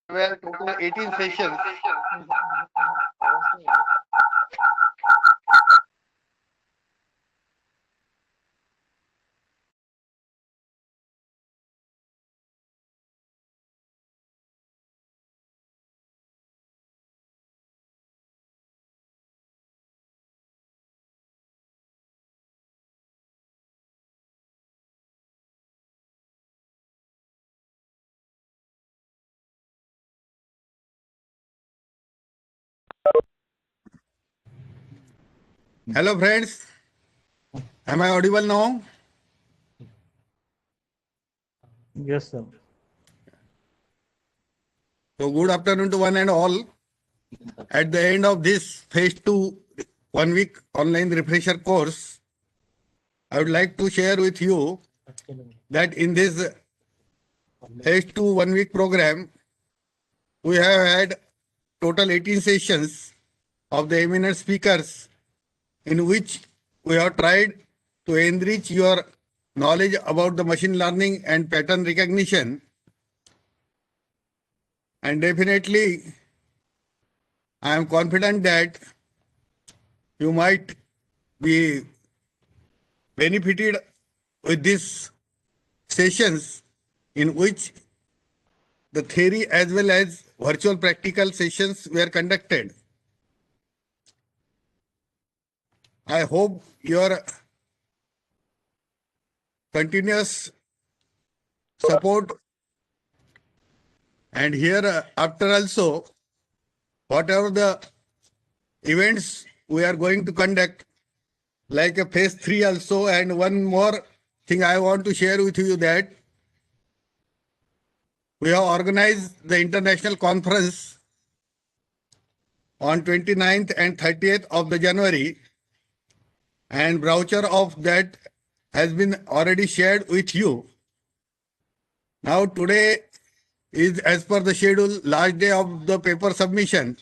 There were total 18 sessions. Hello friends, am I audible now? Yes, sir. So good afternoon to one and all. At the end of this phase 2 1 week online refresher course, I would like to share with you that in this phase 2 1 week program, we have had total 18 sessions of the eminent speakers in which we have tried to enrich your knowledge about the machine learning and pattern recognition. And definitely, I am confident that you might be benefited with these sessions in which the theory as well as virtual practical sessions were conducted. I hope your continuous support, and here after also whatever the events we are going to conduct, like a phase 3 also. And one more thing I want to share with you, that we have organized the international conference on 29th and 30th of the January, and brochure of that has been already shared with you. Now today is, as per the schedule, last day of the paper submission,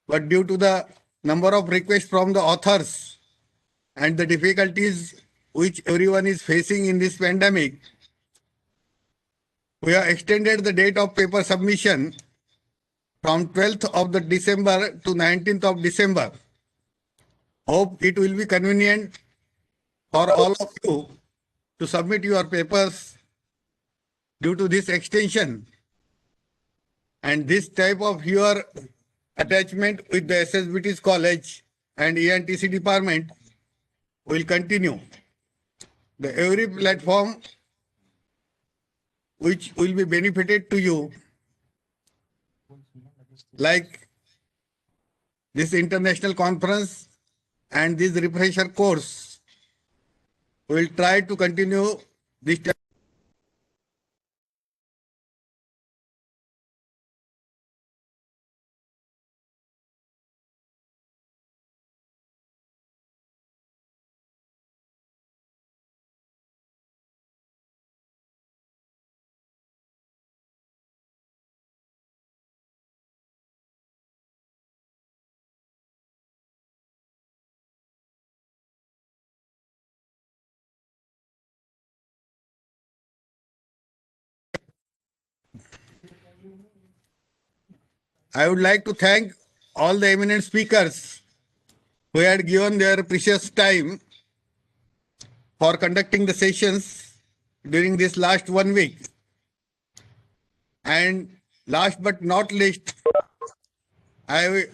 but due to the number of requests from the authors and the difficulties which everyone is facing in this pandemic, we have extended the date of paper submission from 12th of the December to 19th of December. Hope it will be convenient for all of you to submit your papers due to this extension. And this type of your attachment with the SSBT's college and ENTC department will continue. The every platform which will be benefited to you, like this international conference and this refresher course, we will try to continue this. I would like to thank all the eminent speakers who had given their precious time for conducting the sessions during this last 1 week. And last but not least, I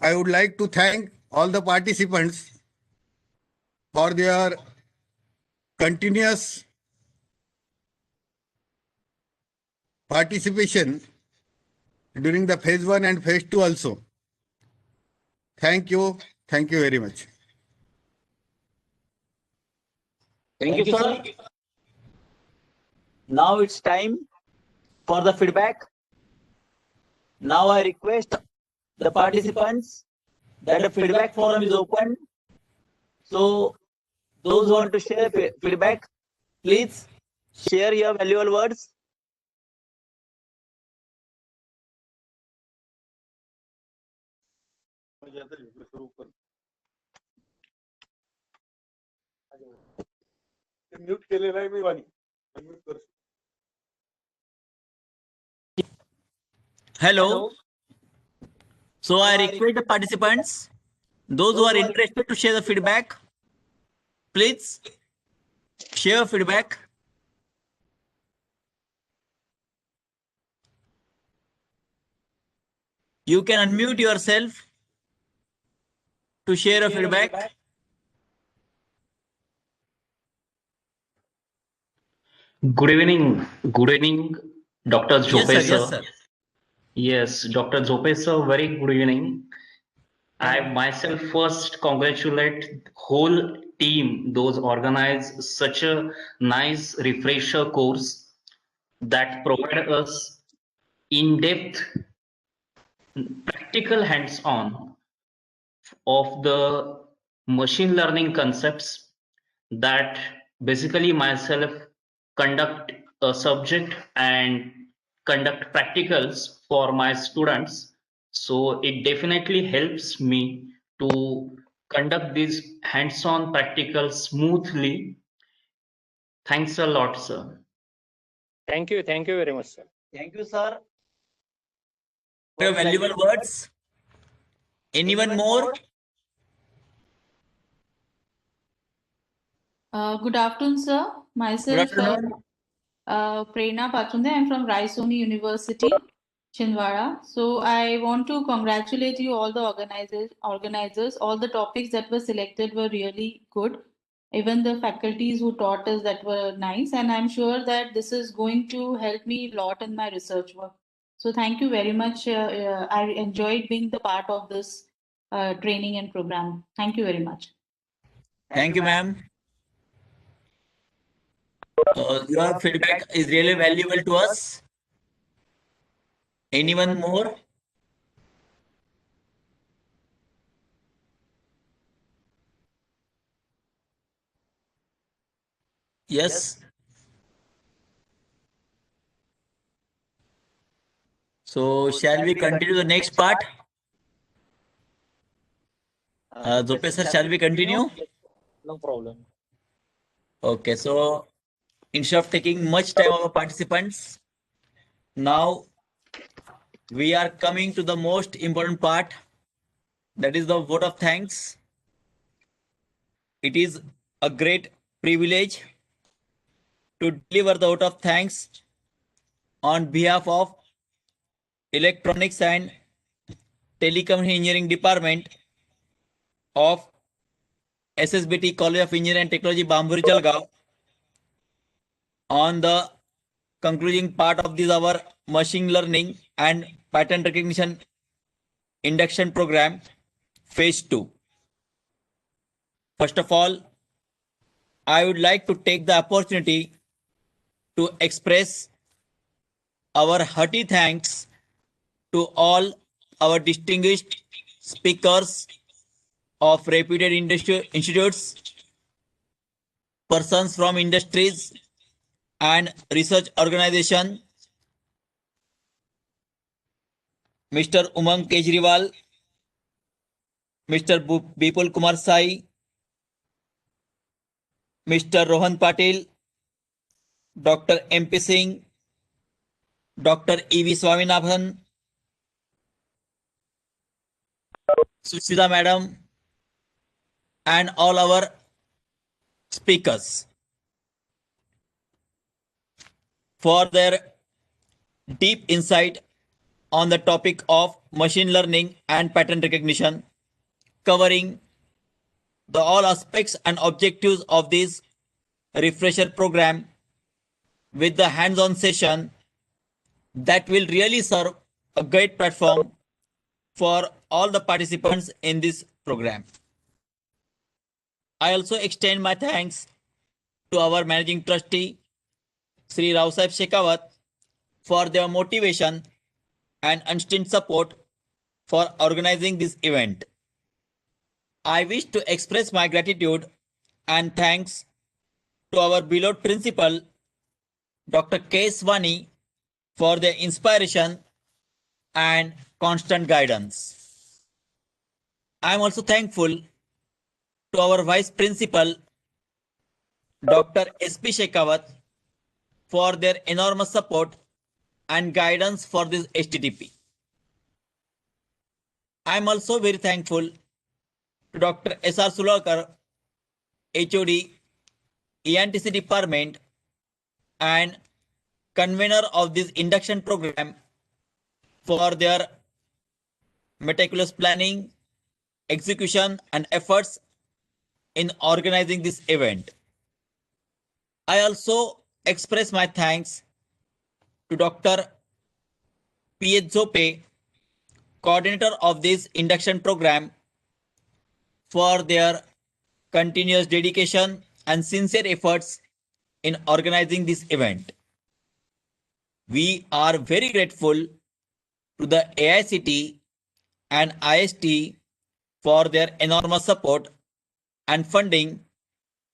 would like to thank all the participants for their continuous participation during the phase 1 and phase 2 also. Thank you. Thank you very much. Thank you, sir. Now it's time for the feedback. Now I request the participants that the feedback forum is open. So those who want to share feedback, please share your valuable words. Hello. So I request the participants, those who are interested to share the feedback, please share feedback. You can unmute yourself to share a feedback. Good evening. Good evening, Dr. Yes, Zope, sir. sir. Yes, sir. Yes, Dr. Zope, sir, very good evening. I myself first congratulate whole team those organize such a nice refresher course that provide us in-depth practical hands-on of the machine learning concepts that basically myself conduct a subject and conduct practicals for my students. So it definitely helps me to conduct these hands-on practicals smoothly. Thanks a lot, sir. Thank you very much, sir. Thank you, sir. For your valuable words. Anyone more? Good afternoon, sir. Good Myself, afternoon. Prerna Patunde. I'm from Raisoni University, Chhindwara. So I want to congratulate you all the organizers. All the topics that were selected were really good. Even the faculties who taught us that were nice. And I'm sure that this is going to help me a lot in my research work. So thank you very much. I enjoyed being the part of this training and program. Thank you very much. Thank you, ma'am. Your feedback is really valuable to us. Anyone more? Yes. So shall we continue the next part? Zope sir, shall we continue? No problem. Okay, so instead of taking much time of the participants, now we are coming to the most important part, that is the vote of thanks. It is a great privilege to deliver the vote of thanks on behalf of Electronics and Telecommunication Engineering Department of SSBT College of Engineering and Technology, Bambhori, Jalgaon, on the concluding part of this our machine learning and pattern recognition induction program phase 2. First of all, I would like to take the opportunity to express our hearty thanks to all our distinguished speakers of reputed institutes, persons from industries and research organization, Mr. Umang Kejriwal, Mr. Bipul Kumar Sai, Mr. Rohan Patil, Dr. MP Singh, Dr. E.V. Swaminathan, Sushmita Madam, and all our speakers for their deep insight on the topic of machine learning and pattern recognition, covering the all aspects and objectives of this refresher program with the hands-on session that will really serve a great platform for all the participants in this program. I also extend my thanks to our managing trustee, Sri Rao Sahib Shekhawat, for their motivation and unstinted support for organizing this event. I wish to express my gratitude and thanks to our beloved principal, Dr. K. Swani, for their inspiration and constant guidance. I am also thankful to our vice principal, Dr. S.P. Shekhawat, for their enormous support and guidance for this HTTP. I am also very thankful to Dr. S.R. Suralkar, HOD, ENTC department, and convener of this induction program for their meticulous planning, execution, and efforts in organizing this event. I also express my thanks to Dr. P.H. Zope, coordinator of this induction program, for their continuous dedication and sincere efforts in organizing this event. We are very grateful to the AICTE and IST for their enormous support and funding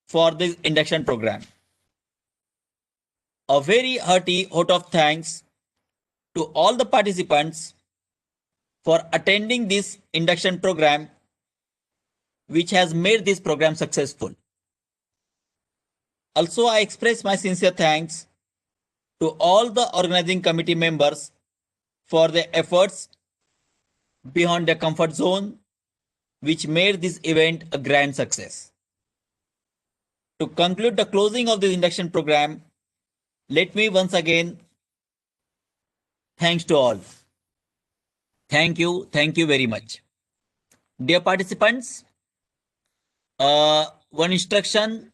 for this induction program. A very hearty vote of thanks to all the participants for attending this induction program, which has made this program successful. Also, I express my sincere thanks to all the organizing committee members for their efforts beyond their comfort zone, which made this event a grand success. To conclude the closing of this induction program, let me once again thanks to all. Thank you very much. Dear participants, one instruction.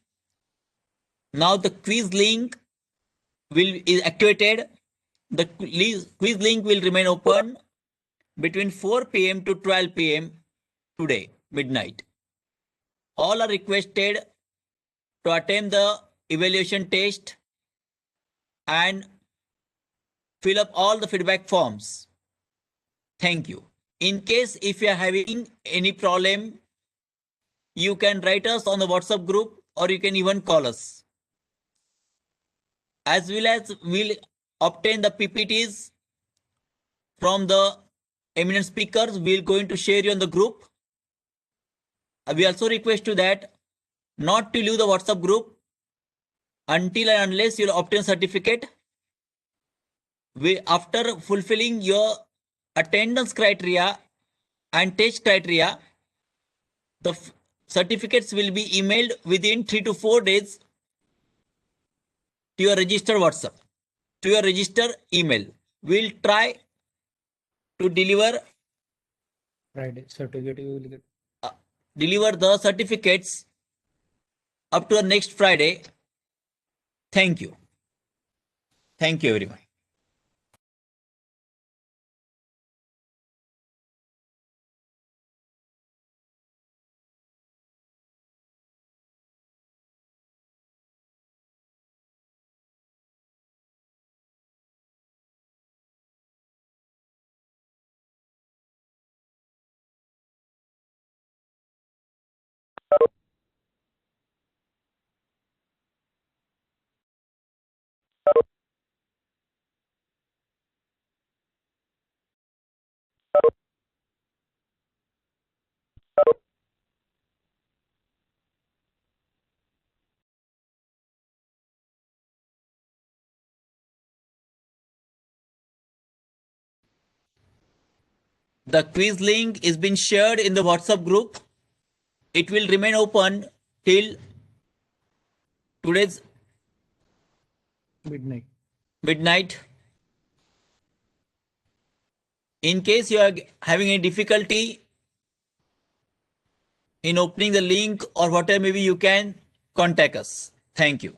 Now the quiz link is activated. The quiz link will remain open between 4 p.m. to 12 p.m. today, midnight. All are requested to attend the evaluation test and fill up all the feedback forms. Thank you. In case if you are having any problem, you can write us on the WhatsApp group or you can even call us. As well as we'll obtain the PPTs from the eminent speakers. We're going to share you on the group. We also request you that not to leave the WhatsApp group until and unless you'll obtain certificate. After fulfilling your attendance criteria and test criteria, the certificates will be emailed within 3 to 4 days to your registered WhatsApp, to your registered email. We'll try to deliver deliver the certificates up to the next Friday. Thank you. Thank you everyone. The quiz link is been shared in the WhatsApp group. It will remain open till today's midnight. In case you are having any difficulty in opening the link or whatever, maybe you can contact us. Thank you.